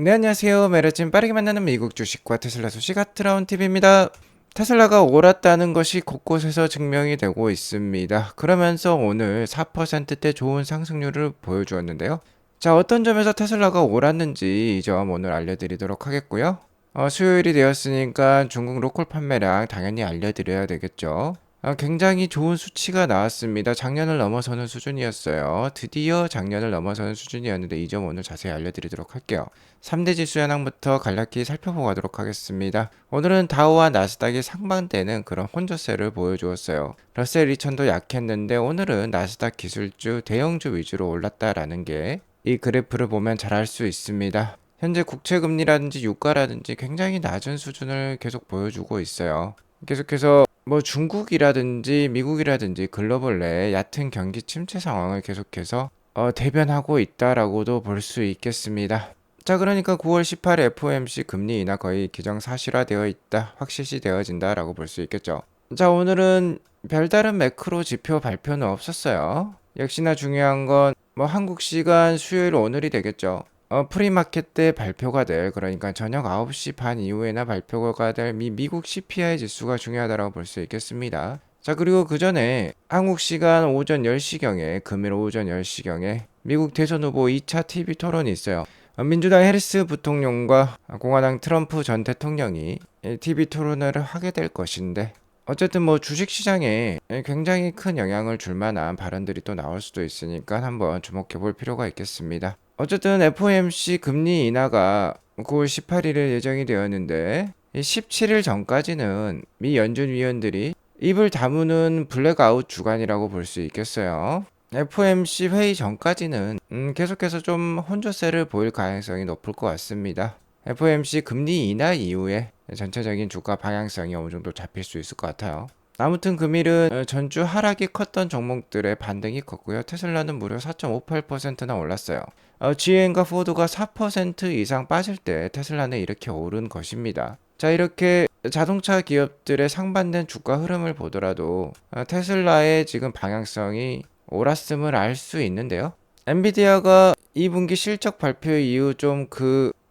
네, 안녕하세요. 매일아침 빠르게 만나는 미국 주식과 테슬라 소식 핫트라운 TV입니다. 테슬라가 옳았다는 것이 곳곳에서 증명이 되고 있습니다. 그러면서 오늘 4%대 좋은 상승률을 보여주었는데요. 자, 어떤 점에서 테슬라가 옳았는지 이 점 오늘 알려드리도록 하겠고요. 수요일이 되었으니까 중국 로컬 판매량 당연히 알려드려야 되겠죠. 굉장히 좋은 수치가 나왔습니다. 작년을 넘어서는 수준이었어요. 드디어 작년을 넘어서는 수준이었는데 이 점 오늘 자세히 알려드리도록 할게요. 3대 지수 현황부터 간략히 살펴보도록 하겠습니다. 오늘은 다우와 나스닥이 상반되는 그런 혼조세를 보여주었어요. 러셀 2000도 약했는데 오늘은 나스닥 기술주, 대형주 위주로 올랐다라는 게 이 그래프를 보면 잘 알 수 있습니다. 현재 국채금리라든지 유가라든지 굉장히 낮은 수준을 계속 보여주고 있어요. 계속해서 뭐 중국이라든지 미국이라든지 글로벌 내 얕은 경기 침체 상황을 계속해서 대변하고 있다라고도 볼 수 있겠습니다. 자, 그러니까 9월 18일 FOMC 금리 인하 거의 기정사실화되어 있다, 확실시 되어진다라고 볼 수 있겠죠. 자, 오늘은 별다른 매크로 지표 발표는 없었어요. 역시나 중요한 건 뭐 한국 시간 수요일 오늘이 되겠죠. 프리마켓 때 발표가 될, 그러니까 저녁 9시 반 이후에나 발표가 될 미국 CPI 지수가 중요하다고 볼 수 있겠습니다. 자, 그리고 그 전에 한국 시간 오전 10시경에, 금일 오전 10시경에 미국 대선 후보 2차 TV 토론이 있어요. 민주당 해리스 부통령과 공화당 트럼프 전 대통령이 TV 토론을 하게 될 것인데, 어쨌든 뭐 주식시장에 굉장히 큰 영향을 줄 만한 발언들이 또 나올 수도 있으니까 한번 주목해 볼 필요가 있겠습니다. 어쨌든 FOMC 금리 인하가 9월 18일에 예정이 되었는데 17일 전까지는 미 연준 위원들이 입을 다무는 블랙아웃 주간이라고 볼 수 있겠어요. FOMC 회의 전까지는 계속해서 좀 혼조세를 보일 가능성이 높을 것 같습니다. FOMC 금리 인하 이후에 전체적인 주가 방향성이 어느 정도 잡힐 수 있을 것 같아요. 아무튼 금일은 전주 하락이 컸던 종목들의 반등이 컸고요. 테슬라는 무려 4.58%나 올랐어요. GM과 포드가 4% 이상 빠질 때 테슬라는 이렇게 오른 것입니다. 자, 이렇게 자동차 기업들의 상반된 주가 흐름을 보더라도 테슬라의 지금 방향성이 옳았음을 알 수 있는데요. 엔비디아가 2분기 실적 발표 이후 좀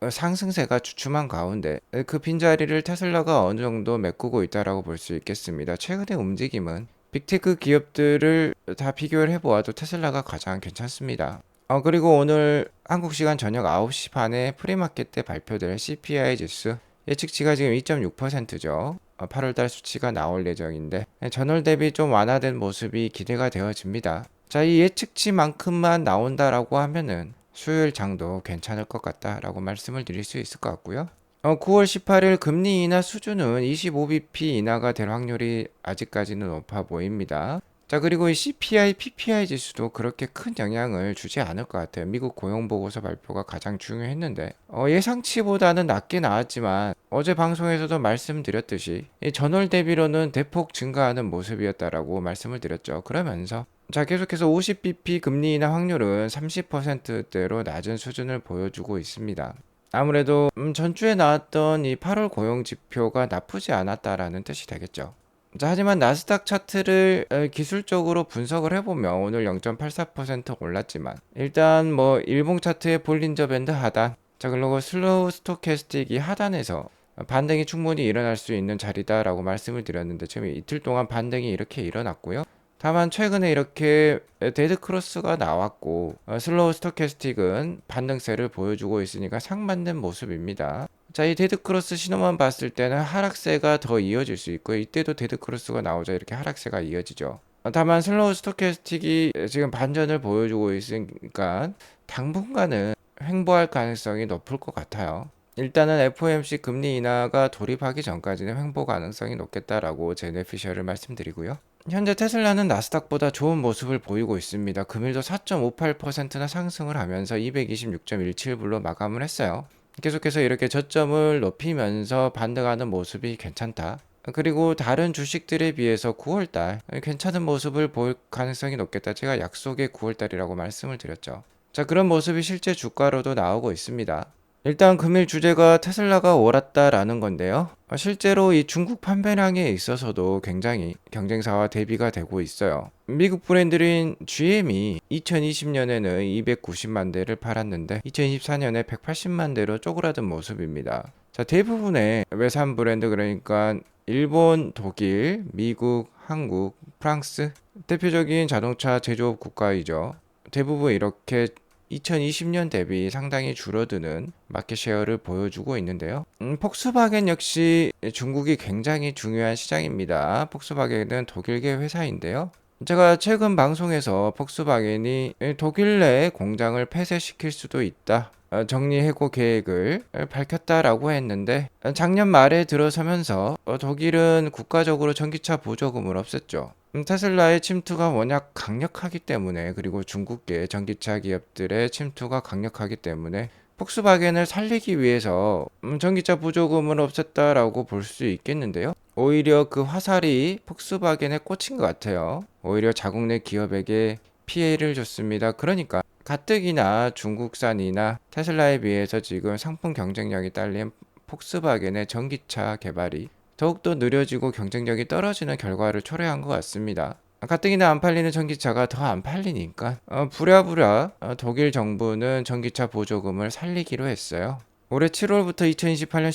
상승세가 주춤한 가운데 그 빈자리를 테슬라가 어느 정도 메꾸고 있다라고 볼 수 있겠습니다. 최근의 움직임은 빅테크 기업들을 다 비교를 해보아도 테슬라가 가장 괜찮습니다. 그리고 오늘 한국 시간 저녁 9시 반에 프리마켓 때 발표될 CPI 지수 예측치가 지금 2.6%죠. 8월달 수치가 나올 예정인데 전월 대비 좀 완화된 모습이 기대가 되어집니다. 자, 이 예측치만큼만 나온다라고 하면은 수요일 장도 괜찮을 것 같다라고 말씀을 드릴 수 있을 것 같고요. 9월 18일 금리 인하 수준은 25bp 인하가 될 확률이 아직까지는 높아 보입니다. 자, 그리고 이 CPI, PPI 지수도 그렇게 큰 영향을 주지 않을 것 같아요. 미국 고용보고서 발표가 가장 중요했는데 예상치보다는 낮게 나왔지만 어제 방송에서도 말씀드렸듯이 이 전월 대비로는 대폭 증가하는 모습이었다라고 말씀을 드렸죠. 그러면서 자, 계속해서 50bp 금리 인하 확률은 30%대로 낮은 수준을 보여주고 있습니다. 아무래도 전주에 나왔던 이 8월 고용 지표가 나쁘지 않았다라는 뜻이 되겠죠. 자, 하지만 나스닥 차트를 기술적으로 분석을 해보면 오늘 0.84% 올랐지만 일단 뭐 일봉 차트의 볼린저 밴드 하단, 자, 그리고 슬로우 스토캐스틱이 하단에서 반등이 충분히 일어날 수 있는 자리다라고 말씀을 드렸는데 지금 이틀 동안 반등이 이렇게 일어났고요. 다만 최근에 이렇게 데드 크로스가 나왔고 슬로우 스토캐스틱은 반등세를 보여주고 있으니까 상반된 모습입니다. 자, 이 데드 크로스 신호만 봤을 때는 하락세가 더 이어질 수 있고요. 이때도 데드 크로스가 나오자 이렇게 하락세가 이어지죠. 다만 슬로우 스토캐스틱이 지금 반전을 보여주고 있으니까 당분간은 횡보할 가능성이 높을 것 같아요. 일단은 FOMC 금리 인하가 돌입하기 전까지는 횡보 가능성이 높겠다라고 제네피셜을 말씀드리고요. 현재 테슬라는 나스닥보다 좋은 모습을 보이고 있습니다. 금일도 4.58%나 상승을 하면서 226.17불로 마감을 했어요. 계속해서 이렇게 저점을 높이면서 반등하는 모습이 괜찮다. 그리고 다른 주식들에 비해서 9월달 괜찮은 모습을 보일 가능성이 높겠다. 제가 약속의 9월달이라고 말씀을 드렸죠. 자, 그런 모습이 실제 주가로도 나오고 있습니다. 일단 금일 주제가 테슬라가 옳았다라는 건데요. 실제로 이 중국 판매량에 있어서도 굉장히 경쟁사와 대비가 되고 있어요. 미국 브랜드인 GM이 2020년에는 290만 대를 팔았는데 2024년에 180만 대로 쪼그라든 모습입니다. 자, 대부분의 외산 브랜드, 그러니까 일본, 독일, 미국, 한국, 프랑스 대표적인 자동차 제조업 국가이죠. 대부분 이렇게 2020년 대비 상당히 줄어드는 마켓쉐어를 보여주고 있는데요. 폭스바겐 역시 중국이 굉장히 중요한 시장입니다. 폭스바겐은 독일계 회사인데요. 제가 최근 방송에서 폭스바겐이 독일 내 공장을 폐쇄시킬 수도 있다, 정리해고 계획을 밝혔다라고 했는데, 작년 말에 들어서면서 독일은 국가적으로 전기차 보조금을 없앴죠. 테슬라의 침투가 워낙 강력하기 때문에, 그리고 중국계 전기차 기업들의 침투가 강력하기 때문에 폭스바겐을 살리기 위해서 전기차 보조금을 없앴다라고 볼 수 있겠는데요. 오히려 그 화살이 폭스바겐에 꽂힌 것 같아요. 오히려 자국 내 기업에게 피해를 줬습니다. 그러니까 가뜩이나 중국산이나 테슬라에 비해서 지금 상품 경쟁력이 딸린 폭스바겐의 전기차 개발이 더욱더 느려지고 경쟁력이 떨어지는 결과를 초래한 것 같습니다. 가뜩이나 안 팔리는 전기차가 더 안 팔리니까 부랴부랴 독일 정부는 전기차 보조금을 살리기로 했어요. 올해 7월부터 2028년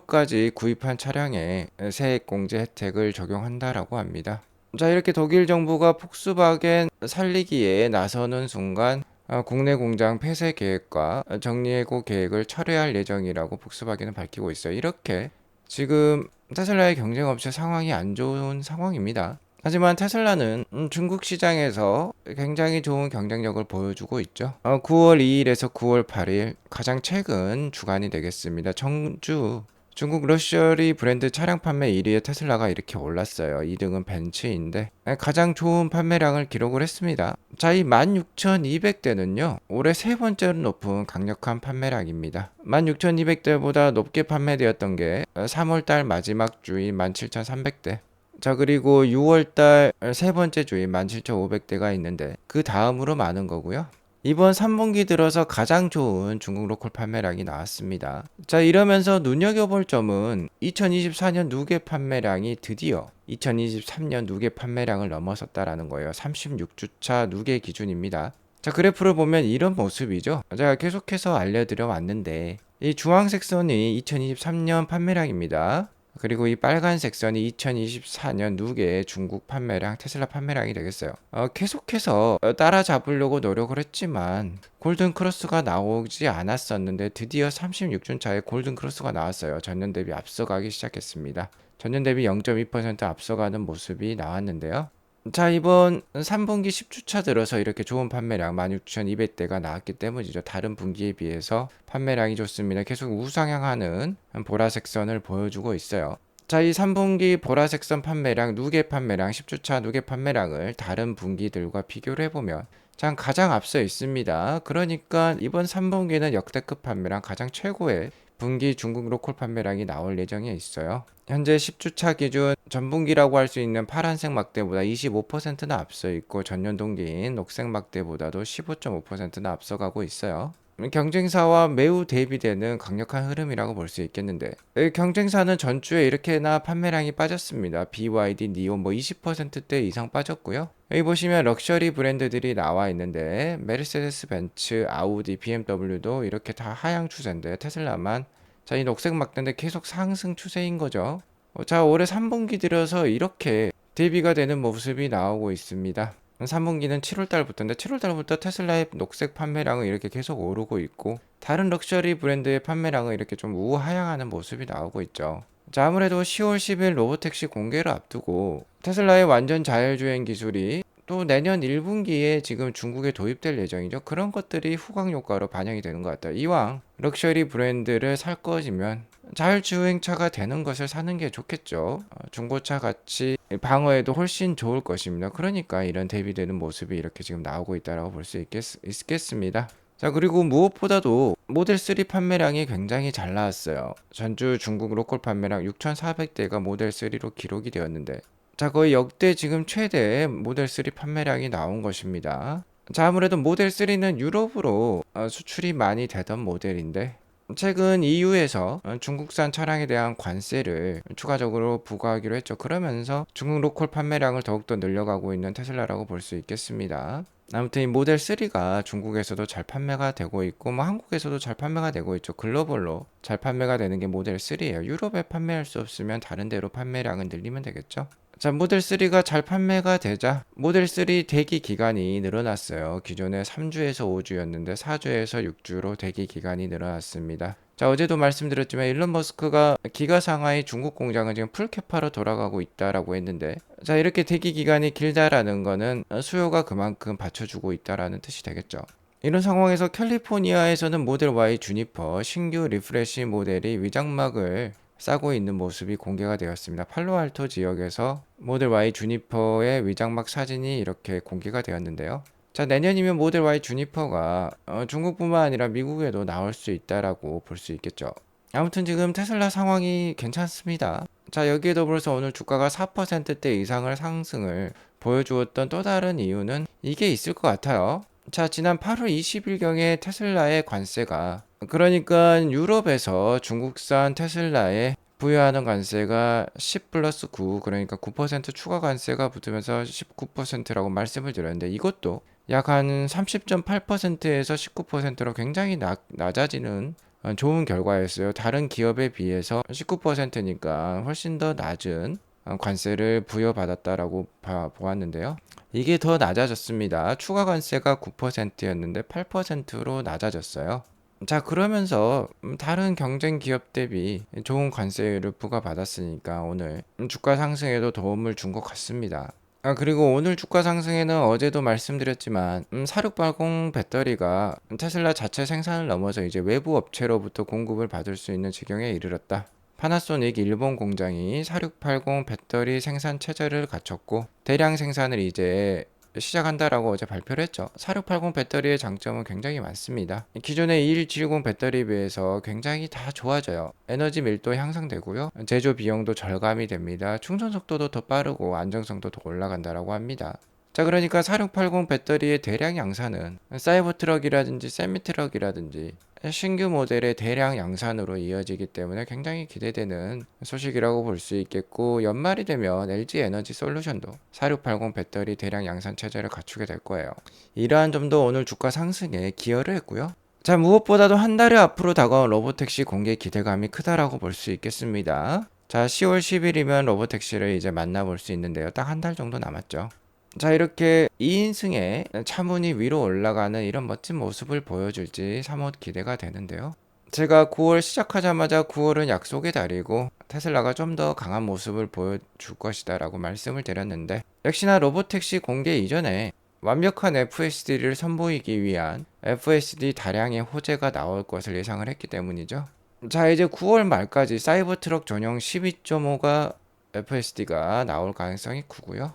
12월까지 구입한 차량에 세액공제 혜택을 적용한다라고 합니다. 자, 이렇게 독일 정부가 폭스바겐 살리기에 나서는 순간 국내 공장 폐쇄 계획과 정리해고 계획을 철회할 예정이라고 폭스바겐은 밝히고 있어요. 이렇게 지금 테슬라의 경쟁업체 상황이 안 좋은 상황입니다. 하지만 테슬라는 중국 시장에서 굉장히 좋은 경쟁력을 보여주고 있죠. 9월 2일에서 9월 8일 가장 최근 주간이 되겠습니다. 청주 중국 럭셔리 브랜드 차량 판매 1위에 테슬라가 이렇게 올랐어요. 2등은 벤츠인데 가장 좋은 판매량을 기록을 했습니다. 자, 이 16,200대는요 올해 세 번째로 높은 강력한 판매량입니다. 16,200대보다 높게 판매되었던 게 3월달 마지막 주인 17,300대, 자, 그리고 6월달 세 번째 주인 17,500대가 있는데 그 다음으로 많은 거고요. 이번 3분기 들어서 가장 좋은 중국 로컬 판매량이 나왔습니다. 자, 이러면서 눈여겨볼 점은 2024년 누계 판매량이 드디어 2023년 누계 판매량을 넘어섰다라는 거예요. 36주차 누계 기준입니다. 자, 그래프를 보면 이런 모습이죠. 제가 계속해서 알려드려 왔는데 이 주황색 선이 2023년 판매량입니다. 그리고 이 빨간색 선이 2024년 누계 중국 판매량, 테슬라 판매량이 되겠어요. 계속해서 따라잡으려고 노력을 했지만 골든 크로스가 나오지 않았었는데 드디어 36준 차에 골든 크로스가 나왔어요. 전년 대비 앞서가기 시작했습니다. 전년 대비 0.2% 앞서가는 모습이 나왔는데요. 자, 이번 3분기 10주차 들어서 이렇게 좋은 판매량 16,200대가 나왔기 때문이죠. 다른 분기에 비해서 판매량이 좋습니다. 계속 우상향하는 보라색 선을 보여주고 있어요. 자, 이 3분기 보라색 선 판매량, 누계 판매량, 10주차 누계 판매량을 다른 분기들과 비교를 해보면 가장 앞서 있습니다. 그러니까 이번 3분기는 역대급 판매량 가장 최고의 분기 중국 로컬 판매량이 나올 예정에 있어요. 현재 10주차 기준 전분기라고 할 수 있는 파란색 막대보다 25%나 앞서 있고 전년 동기인 녹색 막대보다도 15.5%나 앞서가고 있어요. 경쟁사와 매우 대비되는 강력한 흐름이라고 볼 수 있겠는데, 경쟁사는 전주에 이렇게나 판매량이 빠졌습니다. BYD, 니온 20%대 이상 빠졌고요. 여기 보시면 럭셔리 브랜드들이 나와 있는데 메르세데스 벤츠, 아우디, BMW도 이렇게 다 하향 추세인데 테슬라만 이 녹색 막대인데 계속 상승 추세인 거죠. 자, 올해 3분기 들어서 이렇게 대비가 되는 모습이 나오고 있습니다. 3분기는 7월달부터인데 7월달부터 테슬라의 녹색 판매량은 이렇게 계속 오르고 있고 다른 럭셔리 브랜드의 판매량은 이렇게 좀 우하향하는 모습이 나오고 있죠. 자, 아무래도 10월 10일 로보택시 공개를 앞두고 테슬라의 완전 자율주행 기술이 또 내년 1분기에 지금 중국에 도입될 예정이죠. 그런 것들이 후광 효과로 반영이 되는 것 같아요. 이왕 럭셔리 브랜드를 살 거지면 자율주행차가 되는 것을 사는 게 좋겠죠. 중고차 같이 방어에도 훨씬 좋을 것입니다. 그러니까 이런 대비되는 모습이 이렇게 지금 나오고 있다고 볼 수 있겠습니다. 자, 그리고 무엇보다도 모델 3 판매량이 굉장히 잘 나왔어요. 전주 중국 로컬 판매량 6,400대가 모델 3로 기록이 되었는데, 자, 거의 역대 지금 최대 모델 3 판매량이 나온 것입니다. 자, 아무래도 모델 3는 유럽으로 수출이 많이 되던 모델인데 최근 EU에서 중국산 차량에 대한 관세를 추가적으로 부과하기로 했죠. 그러면서 중국 로컬 판매량을 더욱더 늘려가고 있는 테슬라라고 볼 수 있겠습니다. 아무튼 이 모델 3가 중국에서도 잘 판매가 되고 있고 뭐 한국에서도 잘 판매가 되고 있죠. 글로벌로 잘 판매가 되는 게 모델 3예요. 유럽에 판매할 수 없으면 다른 데로 판매량을 늘리면 되겠죠. 자, 모델 3가 잘 판매가 되자 모델 3 대기 기간이 늘어났어요. 기존에 3주에서 5주였는데 4주에서 6주로 대기 기간이 늘어났습니다. 자, 어제도 말씀드렸지만 일론 머스크가 기가 상하이 중국 공장은 지금 풀캐파로 돌아가고 있다라고 했는데, 자, 이렇게 대기 기간이 길다라는 거는 수요가 그만큼 받쳐주고 있다라는 뜻이 되겠죠. 이런 상황에서 캘리포니아에서는 모델 Y 주니퍼 신규 리프레시 모델이 위장막을 싸고 있는 모습이 공개가 되었습니다. 팔로알토 지역에서 모델 Y 주니퍼의 위장막 사진이 이렇게 공개가 되었는데요. 자, 내년이면 모델 Y 주니퍼가 중국뿐만 아니라 미국에도 나올 수 있다라고 볼 수 있겠죠. 아무튼 지금 테슬라 상황이 괜찮습니다. 자, 여기에 더불어서 오늘 주가가 4%대 이상을 상승을 보여주었던 또 다른 이유는 이게 있을 것 같아요. 자, 지난 8월 20일경에 테슬라의 관세가, 그러니까 유럽에서 중국산 테슬라에 부여하는 관세가 10 플러스 9, 그러니까 9% 추가 관세가 붙으면서 19%라고 말씀을 드렸는데, 이것도 약 한 30.8%에서 19%로 굉장히 낮아지는 좋은 결과였어요. 다른 기업에 비해서 19%니까 훨씬 더 낮은 관세를 부여받았다라고 보았는데요. 이게 더 낮아졌습니다. 추가 관세가 9%였는데 8%로 낮아졌어요. 자, 그러면서 다른 경쟁 기업 대비 좋은 관세를 부과받았으니까 오늘 주가 상승에도 도움을 준 것 같습니다. 그리고 오늘 주가 상승에는 어제도 말씀드렸지만 4680 배터리가 테슬라 자체 생산을 넘어서 이제 외부 업체로부터 공급을 받을 수 있는 지경에 이르렀다. 파나소닉 일본 공장이 4680 배터리 생산 체제를 갖췄고 대량 생산을 이제 시작한다라고 어제 발표를 했죠. 4680 배터리의 장점은 굉장히 많습니다. 기존의 2170 배터리에 비해서 굉장히 다 좋아져요. 에너지 밀도 향상되고요. 제조 비용도 절감이 됩니다. 충전 속도도 더 빠르고 안정성도 더 올라간다라고 합니다. 자, 그러니까 4680 배터리의 대량 양산은 사이버 트럭이라든지 세미 트럭이라든지 신규 모델의 대량 양산으로 이어지기 때문에 굉장히 기대되는 소식이라고 볼 수 있겠고, 연말이 되면 LG 에너지 솔루션도 4680 배터리 대량 양산 체제를 갖추게 될 거예요. 이러한 점도 오늘 주가 상승에 기여를 했고요. 자, 무엇보다도 한 달여 앞으로 다가온 로보택시 공개 기대감이 크다라고 볼 수 있겠습니다. 자, 10월 10일이면 로보택시를 이제 만나볼 수 있는데요. 딱 한 달 정도 남았죠. 자, 이렇게 2인승의 차문이 위로 올라가는 이런 멋진 모습을 보여줄지 사뭇 기대가 되는데요. 제가 9월 시작하자마자 9월은 약속의 달이고 테슬라가 좀 더 강한 모습을 보여줄 것이다 라고 말씀을 드렸는데, 역시나 로보택시 공개 이전에 완벽한 FSD를 선보이기 위한 FSD 다량의 호재가 나올 것을 예상을 했기 때문이죠. 자, 이제 9월 말까지 사이버트럭 전용 12.5가 FSD가 나올 가능성이 크고요.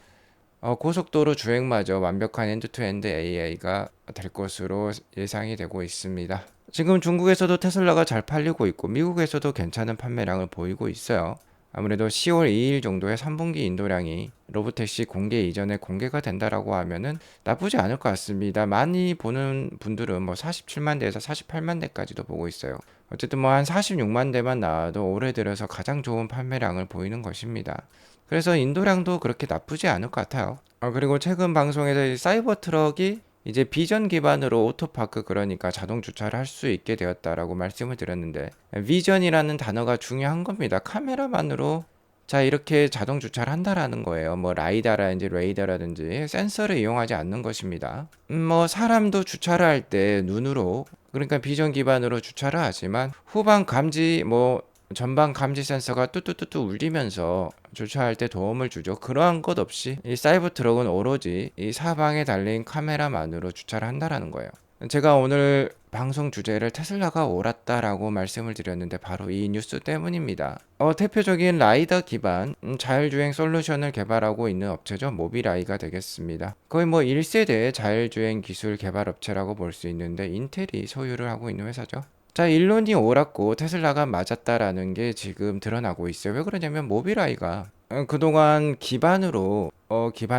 고속도로 주행마저 완벽한 엔드-투-엔드 AI가 될 것으로 예상이 되고 있습니다. 지금 중국에서도 테슬라가 잘 팔리고 있고 미국에서도 괜찮은 판매량을 보이고 있어요. 아무래도 10월 2일 정도의 3분기 인도량이 로보택시 공개 이전에 공개가 된다라고 하면은 나쁘지 않을 것 같습니다. 많이 보는 분들은 뭐 47만 대에서 48만 대까지도 보고 있어요. 어쨌든 뭐 한 46만 대만 나와도 올해 들어서 가장 좋은 판매량을 보이는 것입니다. 그래서 인도량도 그렇게 나쁘지 않을 것 같아요. 그리고 최근 방송에서 이 사이버 트럭이 이제 비전 기반으로 오토파크, 그러니까 자동 주차를 할 수 있게 되었다라고 말씀을 드렸는데, 비전이라는 단어가 중요한 겁니다. 카메라만으로 자, 이렇게 자동 주차를 한다라는 거예요. 뭐 라이다라든지 레이더라든지 센서를 이용하지 않는 것입니다. 뭐 사람도 주차를 할 때 눈으로, 그러니까 비전 기반으로 주차를 하지만 후방 감지, 뭐 전방 감지 센서가 뚜뚜뚜뚜 울리면서 주차할 때 도움을 주죠. 그러한 것 없이 이 사이버 트럭은 오로지 이 사방에 달린 카메라만으로 주차를 한다라는 거예요. 제가 오늘 방송 주제를 테슬라가 옳았다라고 말씀을 드렸는데 바로 이 뉴스 때문입니다. 대표적인 라이더 기반 자율주행 솔루션을 개발하고 있는 업체죠. 모빌아이가 되겠습니다. 거의 뭐 1세대 자율주행 기술 개발 업체라고 볼 수 있는데 인텔이 소유를 하고 있는 회사죠. 자, 일론이 옳았고 테슬라가 맞았다라는 게 지금 드러나고 있어요. 왜 그러냐면 모빌아이가 그동안 기반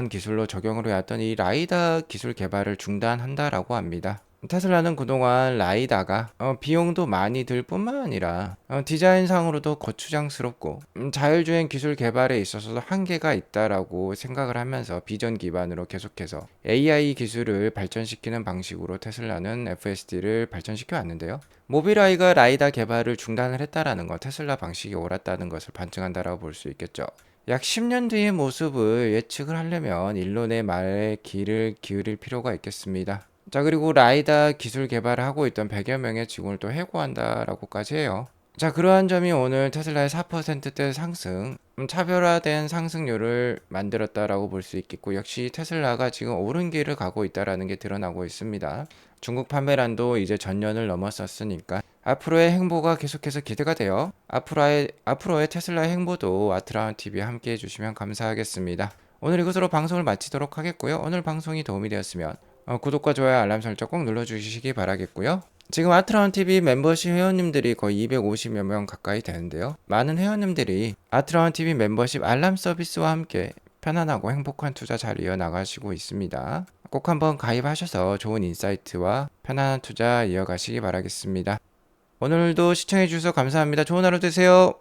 기술로 적용을 해왔던 이 라이다 기술 개발을 중단한다라고 합니다. 테슬라는 그동안 라이다가 비용도 많이 들 뿐만 아니라 디자인상으로도 거추장스럽고 자율주행 기술 개발에 있어서도 한계가 있다라고 생각을 하면서 비전 기반으로 계속해서 AI 기술을 발전시키는 방식으로 테슬라는 FSD를 발전시켜 왔는데요. 모빌아이가 라이다 개발을 중단을 했다라는 건 테슬라 방식이 옳았다는 것을 반증한다라고 볼 수 있겠죠. 약 10년 뒤의 모습을 예측을 하려면 일론의 말에 귀를 기울일 필요가 있겠습니다. 자, 그리고 라이다 기술 개발을 하고 있던 100여 명의 직원을 또 해고한다라고까지 해요. 자, 그러한 점이 오늘 테슬라의 4%대 상승, 차별화된 상승률을 만들었다라고 볼 수 있겠고, 역시 테슬라가 지금 옳은 길을 가고 있다라는 게 드러나고 있습니다. 중국 판매란도 이제 전년을 넘었었으니까 앞으로의 행보가 계속해서 기대가 돼요. 앞으로의 테슬라의 행보도 아트라운 TV에 함께 해주시면 감사하겠습니다. 오늘 이것으로 방송을 마치도록 하겠고요. 오늘 방송이 도움이 되었으면 구독과 좋아요, 알람 설정 꼭 눌러주시기 바라겠고요. 지금 아트라운TV 멤버십 회원님들이 거의 250여 명 가까이 되는데요. 많은 회원님들이 아트라운TV 멤버십 알람 서비스와 함께 편안하고 행복한 투자 잘 이어나가시고 있습니다. 꼭 한번 가입하셔서 좋은 인사이트와 편안한 투자 이어가시기 바라겠습니다. 오늘도 시청해주셔서 감사합니다. 좋은 하루 되세요.